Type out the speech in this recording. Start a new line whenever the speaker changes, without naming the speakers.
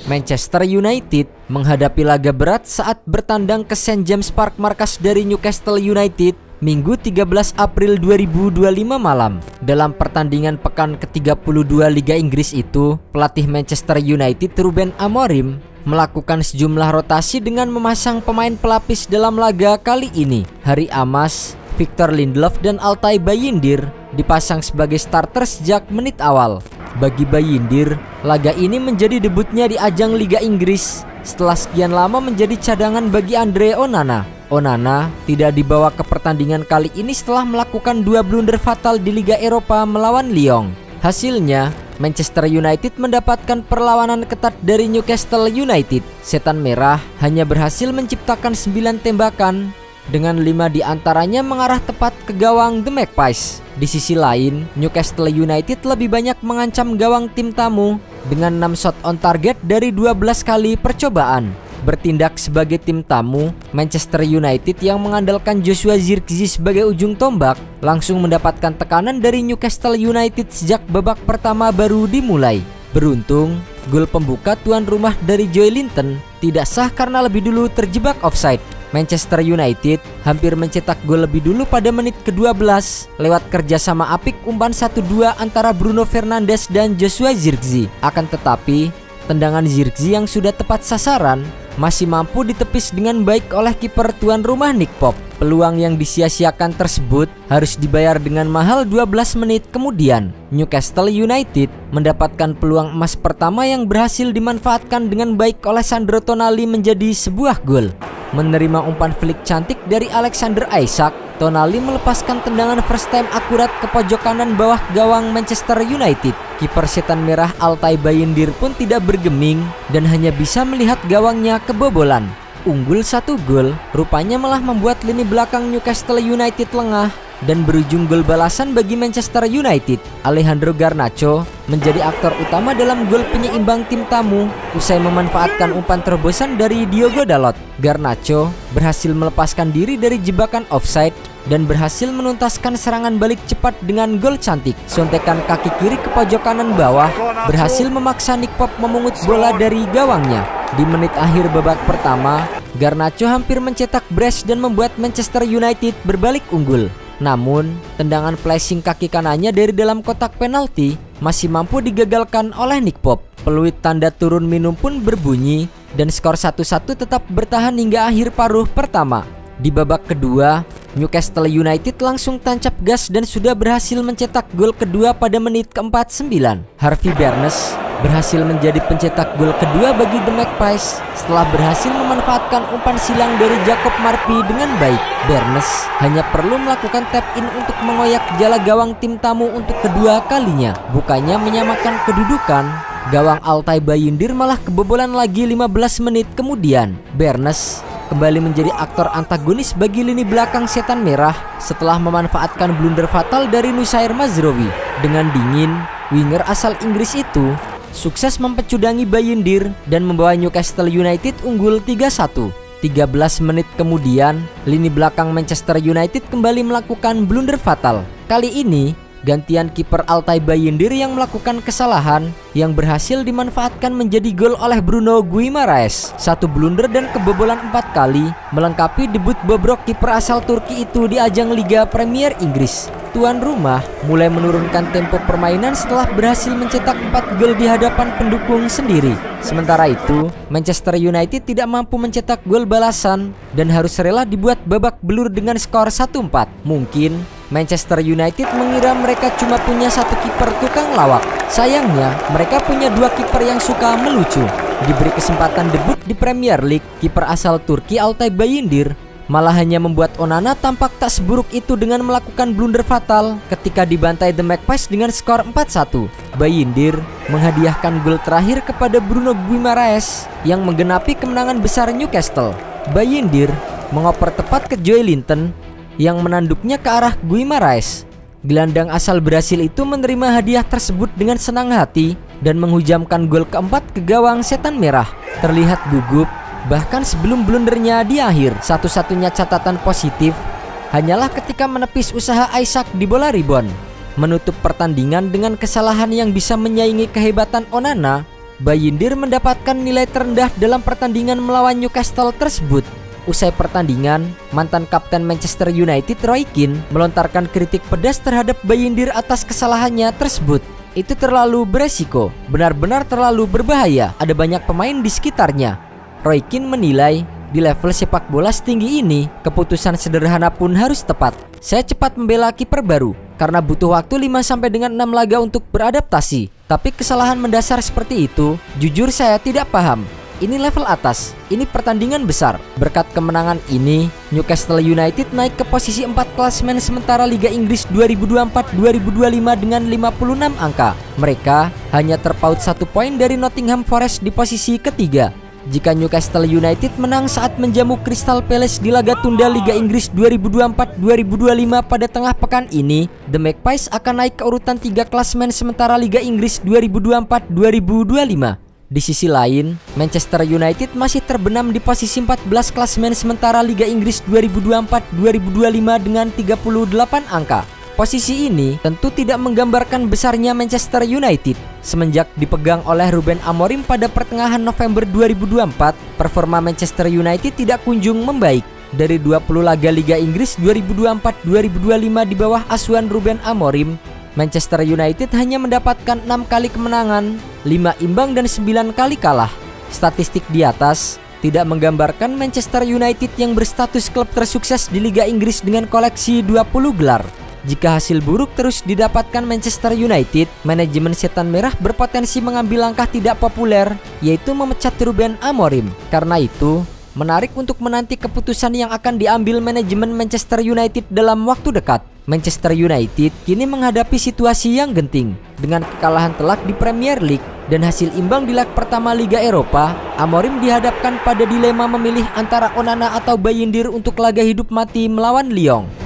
Manchester United menghadapi laga berat saat bertandang ke St James Park, markas dari Newcastle United, Minggu 13 April 2025 malam. Dalam pertandingan pekan ke-32 Liga Inggris itu, pelatih Manchester United Ruben Amorim melakukan sejumlah rotasi dengan memasang pemain pelapis dalam laga kali ini. Harry Amas, Victor Lindelof, dan Altay Bayindir dipasang sebagai starter sejak menit awal. Bagi Bayindir, laga ini menjadi debutnya di ajang Liga Inggris setelah sekian lama menjadi cadangan bagi Andre Onana. Onana tidak dibawa ke pertandingan kali ini setelah melakukan 2 blunder fatal di Liga Eropa melawan Lyon. Hasilnya, Manchester United mendapatkan perlawanan ketat dari Newcastle United. Setan Merah hanya berhasil menciptakan 9 tembakan, dengan 5 diantaranya mengarah tepat ke gawang The Magpies. Di sisi lain, Newcastle United lebih banyak mengancam gawang tim tamu dengan 6 shot on target dari 12 kali percobaan. Bertindak sebagai tim tamu, Manchester United yang mengandalkan Joshua Zirkzee sebagai ujung tombak langsung mendapatkan tekanan dari Newcastle United sejak babak pertama baru dimulai. Beruntung, gol pembuka tuan rumah dari Joelinton tidak sah karena lebih dulu terjebak offside. Manchester United hampir mencetak gol lebih dulu pada menit ke-12 lewat kerjasama apik umpan 1-2 antara Bruno Fernandes dan Joshua Zirkzee. Akan tetapi, tendangan Zirkzee yang sudah tepat sasaran masih mampu ditepis dengan baik oleh kiper tuan rumah Nick Pope. Peluang yang disia-siakan tersebut harus dibayar dengan mahal 12 menit kemudian. Newcastle United mendapatkan peluang emas pertama yang berhasil dimanfaatkan dengan baik oleh Sandro Tonali menjadi sebuah gol. Menerima umpan flick cantik dari Alexander Isak, Tonali melepaskan tendangan first time akurat ke pojok kanan bawah gawang Manchester United. Kiper Setan Merah Altay Bayindir pun tidak bergeming dan hanya bisa melihat gawangnya kebobolan. Unggul 1 gol, rupanya malah membuat lini belakang Newcastle United lengah dan berujung gol balasan bagi Manchester United. Alejandro Garnacho menjadi aktor utama dalam gol penyeimbang tim tamu usai memanfaatkan umpan terobosan dari Diogo Dalot. Garnacho berhasil melepaskan diri dari jebakan offside dan berhasil menuntaskan serangan balik cepat dengan gol cantik. Sontekan kaki kiri ke pojok kanan bawah berhasil memaksa Nick Pope memungut bola dari gawangnya. Di menit akhir babak pertama, Garnacho hampir mencetak brace dan membuat Manchester United berbalik unggul. Namun, tendangan flashing kaki kanannya dari dalam kotak penalti masih mampu digagalkan oleh Nick Pope. Peluit tanda turun minum pun berbunyi dan skor 1-1 tetap bertahan hingga akhir paruh pertama. Di babak kedua, Newcastle United langsung tancap gas dan sudah berhasil mencetak gol kedua pada menit ke-49. Harvey Barnes berhasil menjadi pencetak gol kedua bagi The Magpies setelah berhasil memanfaatkan umpan silang dari Jacob Marpi dengan baik. Barnes hanya perlu melakukan tap in untuk mengoyak jala gawang tim tamu untuk kedua kalinya. Bukannya menyamakan kedudukan, gawang Altay Bayindir malah kebobolan lagi 15 menit kemudian. Barnes kembali menjadi aktor antagonis bagi lini belakang Setan Merah setelah memanfaatkan blunder fatal dari Nusair Mazraoui. Dengan dingin, winger asal Inggris itu sukses mempecudangi Bayindir dan membawa Newcastle United unggul 3-1. 13 menit kemudian, lini belakang Manchester United kembali melakukan blunder fatal. Kali ini, gantian kiper Altay Bayindir yang melakukan kesalahan yang berhasil dimanfaatkan menjadi gol oleh Bruno Guimaraes. 1 blunder dan kebobolan 4 kali melengkapi debut bobrok kiper asal Turki itu di ajang Liga Premier Inggris. Tuan rumah mulai menurunkan tempo permainan setelah berhasil mencetak 4 gol di hadapan pendukung sendiri. Sementara itu, Manchester United tidak mampu mencetak gol balasan dan harus rela dibuat babak belur dengan skor 1-4. Mungkin Manchester United mengira mereka cuma punya 1 kiper tukang lawak. Sayangnya, mereka punya 2 kiper yang suka melucu. Diberi kesempatan debut di Premier League, kiper asal Turki Altay Bayindir malah hanya membuat Onana tampak tak seburuk itu dengan melakukan blunder fatal ketika dibantai The Magpies dengan skor 4-1. Bayindir menghadiahkan gol terakhir kepada Bruno Guimaraes yang menggenapi kemenangan besar Newcastle. Bayindir mengoper tepat ke Joelinton yang menanduknya ke arah Guimaraes. Gelandang asal Brasil itu menerima hadiah tersebut dengan senang hati dan menghujamkan gol keempat ke gawang Setan Merah. Terlihat gugup bahkan sebelum blundernya di akhir. Satu-satunya catatan positif hanyalah ketika menepis usaha Isak di bola rebound. Menutup pertandingan dengan kesalahan yang bisa menyaingi kehebatan Onana, Bayindir mendapatkan nilai terendah dalam pertandingan melawan Newcastle tersebut. Usai pertandingan, mantan kapten Manchester United Roy Keane melontarkan kritik pedas terhadap Bayindir atas kesalahannya tersebut. Itu terlalu beresiko, benar-benar terlalu berbahaya, ada banyak pemain di sekitarnya. Roy Keane menilai, di level sepak bola setinggi ini, keputusan sederhana pun harus tepat. Saya cepat membela kiper baru, karena butuh waktu 5 dengan 6 laga untuk beradaptasi. Tapi kesalahan mendasar seperti itu, jujur saya tidak paham. Ini level atas, ini pertandingan besar. Berkat kemenangan ini, Newcastle United naik ke posisi 4 klasemen sementara Liga Inggris 2024-2025 dengan 56 angka. Mereka hanya terpaut 1 poin dari Nottingham Forest di posisi ketiga. Jika Newcastle United menang saat menjamu Crystal Palace di laga tunda Liga Inggris 2024-2025 pada tengah pekan ini, The Magpies akan naik ke urutan 3 klasemen sementara Liga Inggris 2024-2025. Di sisi lain, Manchester United masih terbenam di posisi 14 klasemen sementara Liga Inggris 2024-2025 dengan 38 angka. Posisi ini tentu tidak menggambarkan besarnya Manchester United. Semenjak dipegang oleh Ruben Amorim pada pertengahan November 2024, performa Manchester United tidak kunjung membaik. Dari 20 laga Liga Inggris 2024-2025 di bawah asuhan Ruben Amorim, Manchester United hanya mendapatkan 6 kali kemenangan, 5 imbang dan 9 kali kalah. Statistik di atas tidak menggambarkan Manchester United yang berstatus klub tersukses di Liga Inggris dengan koleksi 20 gelar. Jika hasil buruk terus didapatkan Manchester United, manajemen Setan Merah berpotensi mengambil langkah tidak populer, yaitu memecat Ruben Amorim. Karena itu, menarik untuk menanti keputusan yang akan diambil manajemen Manchester United dalam waktu dekat. Manchester United kini menghadapi situasi yang genting. Dengan kekalahan telak di Premier League dan hasil imbang di leg pertama Liga Eropa, Amorim dihadapkan pada dilema memilih antara Onana atau Bayindir untuk laga hidup mati melawan Lyon.